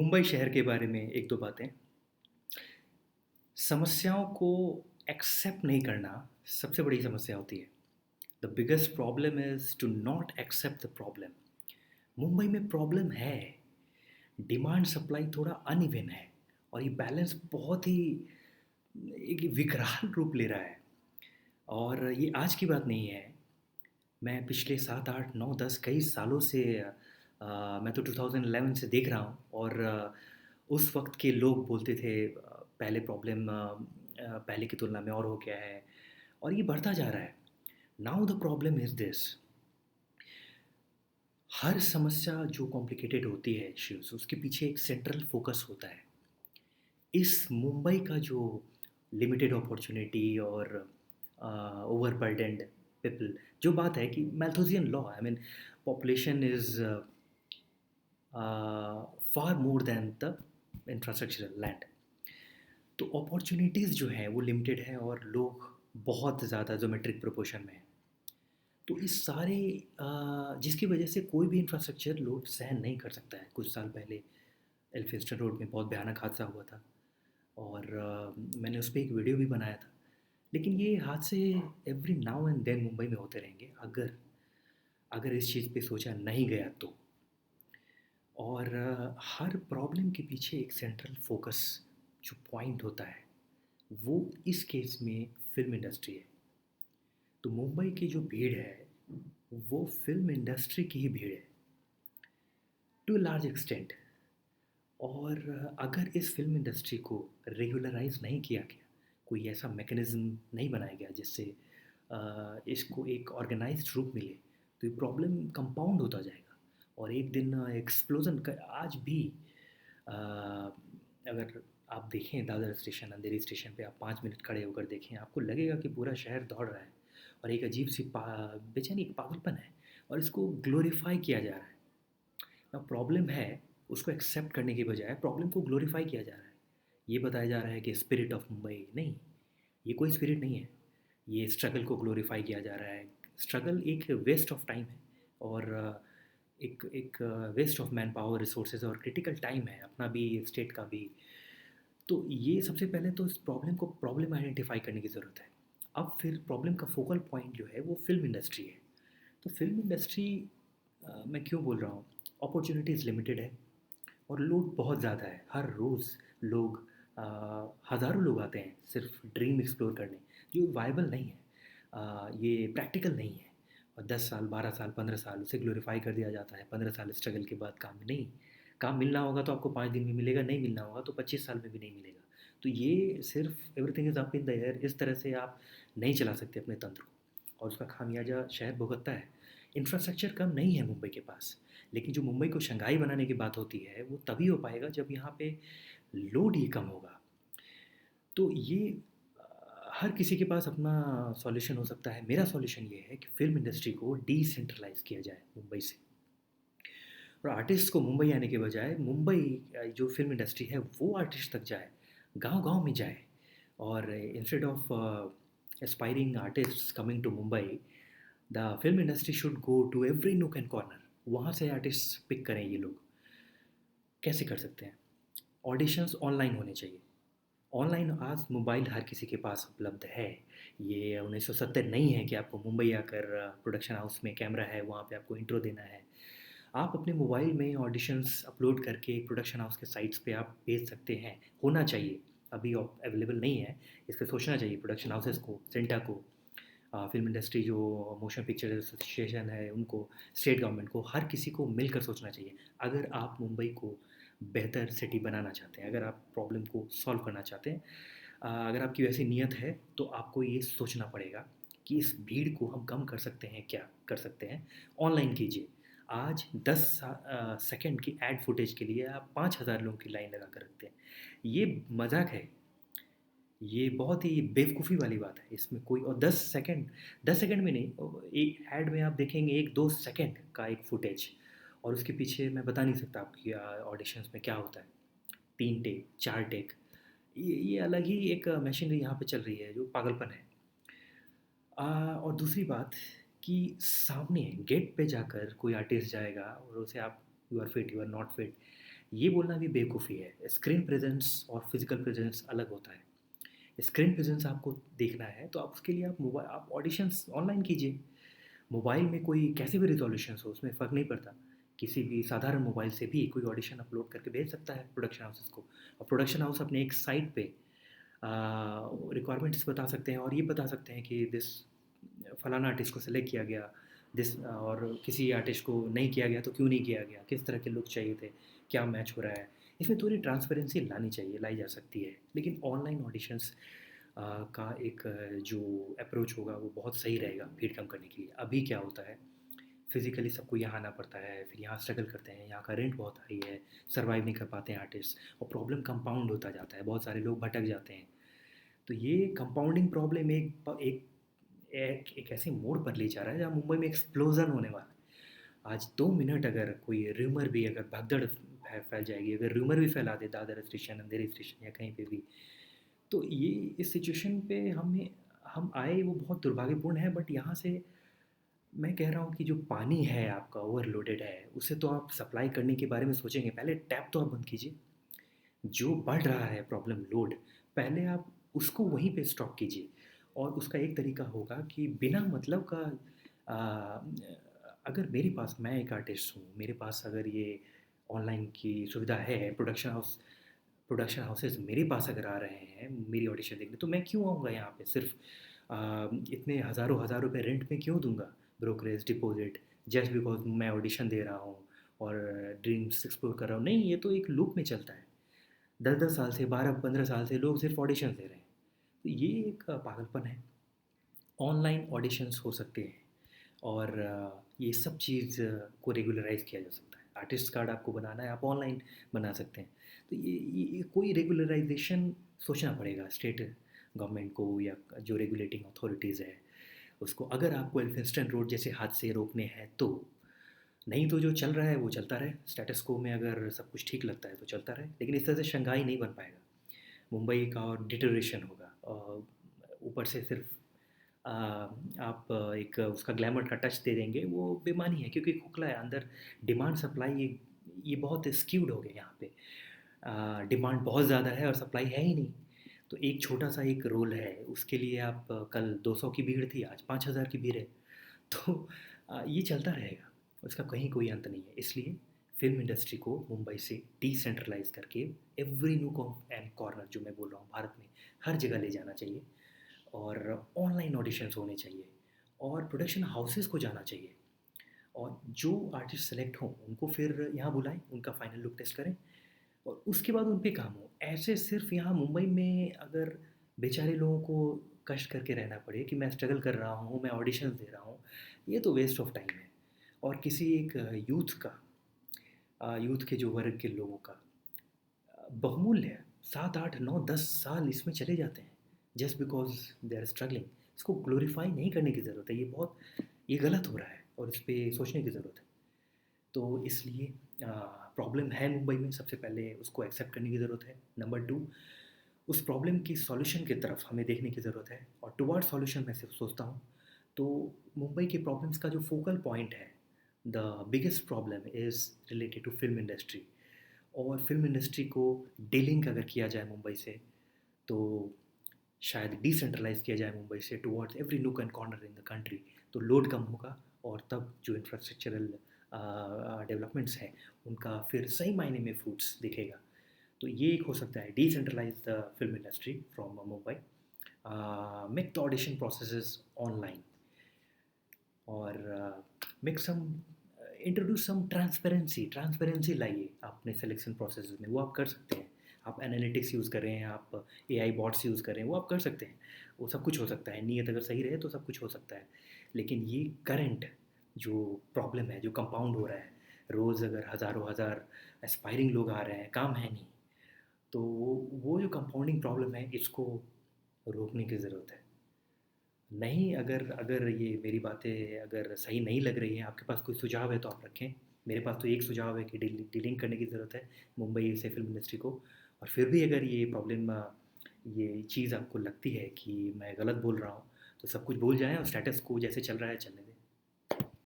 मुंबई शहर के बारे में एक दो बातें। समस्याओं को एक्सेप्ट नहीं करना सबसे बड़ी समस्या होती है। The biggest problem is to not accept the problem. Mumbai में प्रॉब्लम है, डिमांड सप्लाई थोड़ा अनइवन है और ये बैलेंस बहुत ही एक विकराल रूप ले रहा है। और ये आज की बात नहीं है। मैं पिछले 7, 8, 9, 10 कई सालों से मैं तो 2011 से देख रहा हूँ और उस वक़्त के लोग बोलते थे पहले प्रॉब्लम पहले की तुलना में और हो गया है और ये बढ़ता जा रहा है। Now the problem is this. हर समस्या जो कॉम्प्लिकेटेड होती है इश्यूज़ उसके पीछे एक सेंट्रल फ़ोकस होता है। इस मुंबई का जो लिमिटेड अपॉर्च्युनिटी और ओवरबर्डेंड पीपल, जो बात है कि Malthusian law, I mean population is far more than the infrastructural land. तो अपॉर्चुनिटीज़ जो हैं वो लिमिटेड हैं और लोग बहुत ज़्यादा ज्योमेट्रिक प्रोपोर्शन में हैं। तो इस सारे जिसकी वजह से कोई भी इंफ्रास्ट्रक्चर लोड सहन नहीं कर सकता है। कुछ साल पहले एल्फिंस्टन रोड में बहुत भयानक हादसा हुआ था और मैंने उस पे एक वीडियो भी बनाया था। लेकिन ये हादसे every now and then Mumbai में होते रहेंगे अगर अगर इस चीज़ पे सोचा नहीं गया तो। और हर प्रॉब्लम के पीछे एक सेंट्रल फोकस जो पॉइंट होता है वो इस केस में फ़िल्म इंडस्ट्री है। तो मुंबई की जो भीड़ है वो फ़िल्म इंडस्ट्री की ही भीड़ है टू अ लार्ज एक्सटेंट। और अगर इस फ़िल्म इंडस्ट्री को रेगुलराइज़ नहीं किया गया, कोई ऐसा मैकेनिज़्म नहीं बनाया गया जिससे इसको एक ऑर्गेनाइज़्ड रूप मिले, तो ये प्रॉब्लम कंपाउंड होता जाएगा और एक दिन एक्सप्लोज़न क आज भी अ, अगर आप देखें दादर स्टेशन, अंधेरी स्टेशन पे आप 5 मिनट खड़े होकर देखें, आपको लगेगा कि पूरा शहर दौड़ रहा है और एक अजीब-सी बेचैनी, एक पागलपन है और इसको ग्लोरीफाई किया जा रहा है। अब प्रॉब्लम है, उसको एक्सेप्ट करने की बजाय प्रॉब्लम को ग्लोरीफाई किया जा रहा है। ये बताया जा रहा है कि स्पिरिट ऑफ मुंबई नहीं, ये कोई स्पिरिट नहीं है। ये स्ट्रगल को ग्लोरीफाई किया जा रहा है। स्ट्रगल एक वेस्ट ऑफ टाइम है और एक एक waste of manpower, resources और क्रिटिकल टाइम है, अपना भी, स्टेट का भी। तो ये सबसे पहले तो इस प्रॉब्लम को प्रॉब्लम आइडेंटिफाई करने की ज़रूरत है। अब फिर प्रॉब्लम का फोकल पॉइंट जो है वो फ़िल्म इंडस्ट्री है। तो फ़िल्म इंडस्ट्री मैं क्यों बोल रहा हूँ, अपॉर्चुनिटीज़ लिमिटेड है और लोड बहुत ज़्यादा है। हर रोज़ लोग अ, हज़ारों लोग आते हैं सिर्फ ड्रीम एक्सप्लोर करने, जो वायबल नहीं है। ये प्रैक्टिकल नहीं है। और 10 साल, 12 साल, 15 साल उसे ग्लोरीफाई कर दिया जाता है। 15 साल स्ट्रगल के बाद काम नहीं, काम मिलना होगा तो आपको 5 दिन में मिलेगा, नहीं मिलना होगा तो 25 साल में भी नहीं मिलेगा। तो ये सिर्फ everything is up in the air, इस तरह से आप नहीं चला सकते अपने तंत्र को और उसका खामियाजा शहर भुगतता है। इंफ्रास्ट्रक्चर कम नहीं है मुंबई के पास, लेकिन जो मुंबई को शंघाई बनाने की बात होती है वो तभी हो पाएगा जब यहाँ पे लोड ही कम होगा। तो ये हर किसी के पास अपना सॉल्यूशन हो सकता है। मेरा सॉल्यूशन ये है कि फ़िल्म इंडस्ट्री को डिसेंट्रलाइज़ किया जाए मुंबई से और आर्टिस्ट को मुंबई आने के बजाय मुंबई जो फ़िल्म इंडस्ट्री है वो आर्टिस्ट तक जाए, गाँव-गाँव में जाए और instead of aspiring artists coming to Mumbai, the film industry should go to every nook and corner. वहाँ से आर्टिस्ट पिक करें ये लोग। कैसे कर सकते हैं? ऑडिशंस ऑनलाइन होने चाहिए। ऑनलाइन आज मोबाइल हर किसी के पास उपलब्ध है। ये 1970 नहीं है कि आपको मुंबई आकर प्रोडक्शन हाउस में कैमरा है, वहाँ पे आपको इंट्रो देना है। आप अपने मोबाइल में ऑडिशंस अपलोड करके प्रोडक्शन हाउस के साइट्स पे आप भेज सकते हैं। होना चाहिए, अभी अवेलेबल नहीं है, इस पे सोचना चाहिए प्रोडक्शन हाउसेस को, सेंटा को, फ़िल्म इंडस्ट्री जो मोशन पिक्चर एसोसिएशन है उनको, स्टेट गवर्नमेंट को, हर किसी को मिलकर सोचना चाहिए। अगर आप मुंबई को बेहतर सिटी बनाना चाहते हैं, अगर आप प्रॉब्लम को सॉल्व करना चाहते हैं, अगर आपकी वैसी नीयत है तो आपको ये सोचना पड़ेगा कि इस भीड़ को हम कम कर सकते हैं, क्या कर सकते हैं? ऑनलाइन कीजिए। आज 10 सेकंड की एड फुटेज के लिए आप 5000 लोगों की लाइन लगा कर रखते हैं। ये मज़ाक है। ये बहुत ही बेवकूफ़ी वाली बात है। इसमें कोई और 10 सेकंड में नहीं, एक ऐड में आप देखेंगे 1-2 सेकंड का एक फुटेज और उसके पीछे मैं बता नहीं सकता आपकी ऑडिशंस में क्या होता है। 3 टेक, 4 टेक, ये अलग ही एक मशीनरी यहाँ पे चल रही है जो पागलपन है। और दूसरी बात कि सामने गेट पे जाकर कोई आर्टिस्ट जाएगा और उसे आप you are fit, you are not fit, ये बोलना भी बेवकूफ़ी है। स्क्रीन प्रेज़ेंस और फिज़िकल प्रेज़ेंस अलग होता है। स्क्रीन प्रेज़ेंस आपको देखना है तो आप उसके लिए आप ऑडिशंस ऑनलाइन कीजिए। मोबाइल में कोई कैसे भी रिज़ॉल्यूशंस हो उसमें फ़र्क नहीं पड़ता। किसी भी साधारण मोबाइल से भी कोई ऑडिशन अपलोड करके भेज सकता है प्रोडक्शन हाउसेस को, और प्रोडक्शन हाउस अपने एक साइट पे रिक्वायरमेंट्स बता सकते हैं और ये बता सकते हैं कि दिस फलाना आर्टिस्ट को सेलेक्ट किया गया, दिस और किसी आर्टिस्ट को नहीं किया गया तो क्यों नहीं किया गया, किस तरह के लुक चाहिए थे, क्या मैच हो रहा है। इसमें थोड़ी ट्रांसपेरेंसी लानी चाहिए, लाई जा सकती है। लेकिन ऑनलाइन ऑडिशंस का एक जो अप्रोच होगा वो बहुत सही रहेगा भीड़ कम करने के लिए। अभी क्या होता है, फिज़िकली सबको यहाँ आना पड़ता है, फिर यहाँ स्ट्रगल करते हैं, यहाँ का रेंट बहुत हाई है, सर्वाइव नहीं कर पाते हैं आर्टिस्ट, और प्रॉब्लम कंपाउंड होता जाता है, बहुत सारे लोग भटक जाते हैं। तो ये कंपाउंडिंग प्रॉब्लम एक एक ऐसे मोड़ पर ले जा रहा है जहाँ मुंबई में एक्सप्लोजन होने वाला है। आज 2 मिनट अगर कोई रूमर भी, अगर भगदड़ फैल जाएगी, अगर रूमर भी फैला दे दादर स्टेशन, अंधेरी स्टेशन या कहीं पे भी, तो ये इस सिचुएशन पे हम आए वो बहुत दुर्भाग्यपूर्ण है। बट यहाँ से मैं कह रहा हूँ कि जो पानी है आपका ओवरलोडेड है, उसे तो आप सप्लाई करने के बारे में सोचेंगे, पहले टैप तो आप बंद कीजिए। जो बढ़ रहा है प्रॉब्लम लोड, पहले आप उसको वहीं पे स्टॉप कीजिए। और उसका एक तरीका होगा कि बिना मतलब का आ, अगर मेरे पास, मैं एक आर्टिस्ट हूँ, मेरे पास अगर ये ऑनलाइन की सुविधा है, प्रोडक्शन हाउसेस मेरे पास अगर आ रहे हैं मेरी ऑडिशन देखने, तो मैं क्यों आऊँगा यहाँ पे सिर्फ इतने हज़ारों हज़ार रुपए रेंट में क्यों दूंगा, ब्रोकरेज डिपॉजिट, जस्ट बिकॉज मैं ऑडिशन दे रहा हूँ और ड्रीम्स एक्सप्लोर कर रहा हूँ। नहीं, ये तो एक लूप में चलता है। 10-10 साल से, 12-15 साल से लोग सिर्फ ऑडिशन दे रहे हैं। तो ये एक पागलपन है। ऑनलाइन ऑडिशंस हो सकते हैं, और ये सब चीज़ को रेगुलराइज किया जा सकता है। आर्टिस्ट कार्ड आपको बनाना है, आप ऑनलाइन बना सकते हैं। तो ये कोई रेगुलराइजेशन सोचना पड़ेगा स्टेट गवर्नमेंट को, या जो रेगुलेटिंग अथॉरिटीज़ है उसको, अगर आपको एल्फिंस्टन रोड जैसे हादसे रोकने हैं तो। नहीं तो जो चल रहा है वो चलता रहे, स्टेटस को में अगर सब कुछ ठीक लगता है तो चलता रहे, लेकिन इस तरह से शंघाई नहीं बन पाएगा। मुंबई का और डिटोरेशन होगा, ऊपर से सिर्फ आप एक उसका ग्लैमर का टच दे देंगे, वो बेमानी है क्योंकि खोखला है अंदर। डिमांड सप्लाई ये बहुत स्क्यूड हो गया यहाँ पे। डिमांड बहुत ज़्यादा है और सप्लाई है ही नहीं। तो एक छोटा सा एक रोल है, उसके लिए आप कल 200 की भीड़ थी, आज 5,000 की भीड़ है। तो ये चलता रहेगा, उसका कहीं कोई अंत नहीं है। इसलिए फ़िल्म इंडस्ट्री को मुंबई से डिसेंट्रलाइज़ करके एवरी नूक एंड कॉर्नर, जो मैं बोल रहा हूँ, भारत में हर जगह ले जाना चाहिए। और ऑनलाइन ऑडिशंस होने चाहिए, और प्रोडक्शन हाउसेस को जाना चाहिए, और जो आर्टिस्ट सेलेक्ट हों उनको फिर यहाँ बुलाएं, उनका फाइनल लुक टेस्ट करें, और उसके बाद उन पे काम हो। ऐसे सिर्फ यहाँ मुंबई में अगर बेचारे लोगों को कष्ट करके रहना पड़े कि मैं स्ट्रगल कर रहा हूँ, मैं ऑडिशंस दे रहा हूँ, ये तो वेस्ट ऑफ टाइम है। और किसी एक यूथ के जो वर्ग के लोगों का बहुमूल्य है, 7 8 9 10 साल इसमें चले जाते हैं just because they are struggling. इसको ग्लोरीफाई नहीं करने की ज़रूरत है, ये गलत हो रहा है और इस पर सोचने की ज़रूरत है। तो इसलिए प्रॉब्लम है मुंबई में, सबसे पहले उसको एक्सेप्ट करने की ज़रूरत है। नंबर टू, उस प्रॉब्लम की सॉल्यूशन की तरफ हमें देखने की ज़रूरत है, और टुवर्ड सॉल्यूशन मैं सिर्फ सोचता हूँ। तो मुंबई के प्रॉब्लम्स का जो फोकल पॉइंट है, the biggest problem is related to film industry. और फिल्म इंडस्ट्री को डीलिंक अगर किया जाए मुंबई से, तो शायद डिसेंट्रलाइज किया जाए मुंबई से towards every nook and corner in the country, तो लोड कम होगा, और तब जो इंफ्रास्ट्रक्चरल डेवलपमेंट्स हैं उनका फिर सही मायने में फ्रूट्स दिखेगा। तो ये एक हो सकता है, decentralize the film industry from Mumbai, make the audition process online, और make some introduce some transparency लाइए अपने सिलेक्शन प्रोसेस में। वो आप कर सकते हैं। आप एनालिटिक्स यूज़ कर रहे हैं, आप एआई बॉट्स यूज़ कर रहे हैं, वो आप कर सकते हैं। वो सब कुछ हो सकता है, नीयत अगर सही रहे तो सब कुछ हो सकता है। लेकिन ये करंट जो प्रॉब्लम है, जो कंपाउंड हो रहा है, रोज़ अगर हज़ारों हज़ार एस्पायरिंग लोग आ रहे हैं, काम है नहीं, तो वो जो कंपाउंडिंग प्रॉब्लम है, इसको रोकने की ज़रूरत है। नहीं, अगर अगर ये मेरी बातें अगर सही नहीं लग रही हैं, आपके पास कोई सुझाव है तो आप रखें। मेरे पास तो एक सुझाव है कि डीलिंग करने की ज़रूरत है मुंबई से फिल्म इंडस्ट्री को। और फिर भी अगर ये प्रॉब्लम, ये चीज़ आपको लगती है कि मैं गलत बोल रहा हूँ, तो सब कुछ भूल जाएं और स्टेटस को जैसे चल रहा है चलने दें।